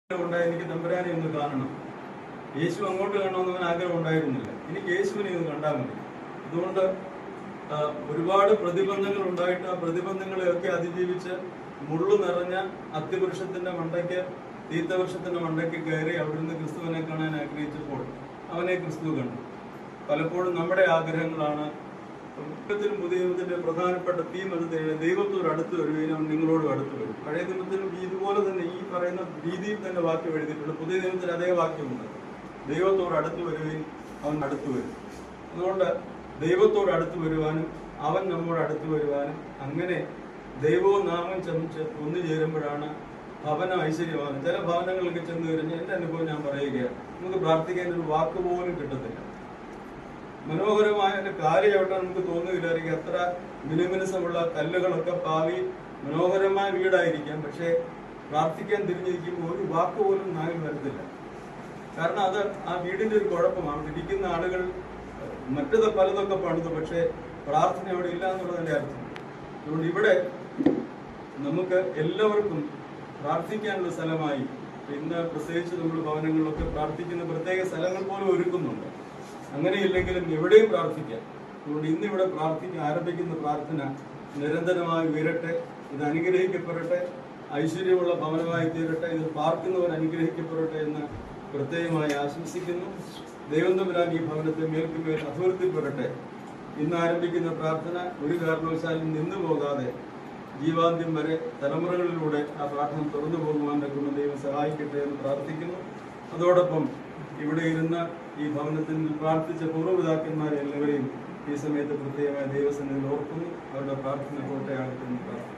എനിക്ക് തമ്പുരാനെ ഒന്ന് കാണണം. യേശു അങ്ങോട്ട് കാണണമെന്ന് ആഗ്രഹം ഉണ്ടായിരുന്നില്ല. എനിക്ക് യേശുവിനെ ഒന്ന് കണ്ടാൽ മതി. അതുകൊണ്ട് ഒരുപാട് പ്രതിബന്ധങ്ങൾ ഉണ്ടായിട്ട് ആ പ്രതിബന്ധങ്ങളെയൊക്കെ അതിജീവിച്ച് മുള്ളു നിറഞ്ഞ അത്തിവൃക്ഷത്തിന്റെ മണ്ടയ്ക്ക് തീർത്ഥവൃക്ഷത്തിന്റെ മണ്ടയ്ക്ക് കയറി അവിടുന്ന് ക്രിസ്തുവിനെ കാണാൻ ആഗ്രഹിച്ചപ്പോൾ അവനെ ക്രിസ്തു കണ്ടു. പലപ്പോഴും നമ്മുടെ ആഗ്രഹങ്ങളാണ് പുതിയ നിയമത്തിന്റെ പ്രധാനപ്പെട്ട തീം അത് ദൈവത്തോട് അടുത്ത് വരുകയും അവൻ നിങ്ങളോടും അടുത്ത് വരും. പഴയ നിയമത്തിലും ഇതുപോലെ തന്നെ ഈ പറയുന്ന രീതിയിൽ തന്നെ വാക്യം എഴുതിയിട്ടുണ്ട്. പുതിയ നിയമത്തിൽ അതേ വാക്യമുണ്ട്, ദൈവത്തോട് അടുത്ത് വരുകയും അവൻ അടുത്ത് വരും. അതുകൊണ്ട് ദൈവത്തോട് അടുത്ത് വരുവാനും അവൻ നമ്മോട് അടുത്ത് വരുവാനും അങ്ങനെ ദൈവവും നാമം ചമിച്ച് ഒന്നു ചേരുമ്പോഴാണ് ഭവനം ഐശ്വര്യമാണ്. ചില ഭവനങ്ങളിലേക്ക് ചെന്ന് കഴിഞ്ഞാൽ എൻ്റെ അനുഭവം ഞാൻ പറയുകയാണ്, നമുക്ക് പ്രാർത്ഥിക്കാൻ ഒരു വാക്ക് പോലും കിട്ടത്തില്ല. മനോഹരമായ ഒരു കാര്യമായിട്ടാണ് നമുക്ക് തോന്നുകയില്ലായിരിക്കും. അത്ര മിനുമിനുസമുള്ള കല്ലുകളൊക്കെ പാവി മനോഹരമായ വീടായിരിക്കാം, പക്ഷേ പ്രാർത്ഥിക്കാൻ തിരിഞ്ഞിരിക്കുമ്പോൾ ഒരു വാക്ക് പോലും നാവിൽ വരത്തില്ല. കാരണം അത് ആ വീടിന്റെ ഒരു കുഴപ്പമാണ്. ഇരിക്കുന്ന ആളുകൾ മറ്റത് പലതൊക്കെ പണിതു, പക്ഷേ പ്രാർത്ഥന അവിടെ ഇല്ല എന്നുള്ളതിന്റെ അർത്ഥം. അതുകൊണ്ട് ഇവിടെ നമുക്ക് എല്ലാവർക്കും പ്രാർത്ഥിക്കാനുള്ള സ്ഥലമായി ഇന്ന് പ്രത്യേകിച്ച് നമ്മൾ ഭവനങ്ങളിലൊക്കെ പ്രാർത്ഥിക്കുന്ന പ്രത്യേക സ്ഥലങ്ങൾ പോലും ഒരുക്കുന്നുണ്ട്. അങ്ങനെയില്ലെങ്കിലും എവിടെയും പ്രാർത്ഥിക്കാം. അതുകൊണ്ട് ഇന്നിവിടെ ആരംഭിക്കുന്ന പ്രാർത്ഥന നിരന്തരമായി ഉയരട്ടെ, ഇത് അനുഗ്രഹിക്കപ്പെടട്ടെ, ഐശ്വര്യമുള്ള ഭവനമായി തീരട്ടെ, ഇത് പാർക്കുന്നവർ അനുഗ്രഹിക്കപ്പെടട്ടെ എന്ന് പ്രത്യേകമായി ആശംസിക്കുന്നു. ദൈവം തമ്പുരാൻ ഈ ഭവനത്തെ മേൽക്കുമേൽ അഭിവൃദ്ധിപ്പെടട്ടെ. ഇന്ന് ആരംഭിക്കുന്ന പ്രാർത്ഥന ഒരു കാരണവശാലും നിന്നു പോകാതെ ജീവാന്ത്യം വരെ തലമുറകളിലൂടെ ആ പ്രാർത്ഥന തുറന്നു പോകുവാൻ്റെ ഗുണം ദൈവം സഹായിക്കട്ടെ എന്ന് പ്രാർത്ഥിക്കുന്നു. അതോടൊപ്പം ഇവിടെ ഇരുന്ന് ഈ ഭവനത്തിൽ പ്രാർത്ഥിച്ച പൂർവ്വപിതാക്കന്മാരെ എല്ലാവരെയും ഈ സമയത്ത് പ്രത്യേകമായ ദൈവസന്നിധിയിൽ ഓർക്കുന്നു. അവരുടെ പ്രാർത്ഥന കോട്ടയാകട്ടെ എന്ന് പ്രാർത്ഥിക്കുന്നു.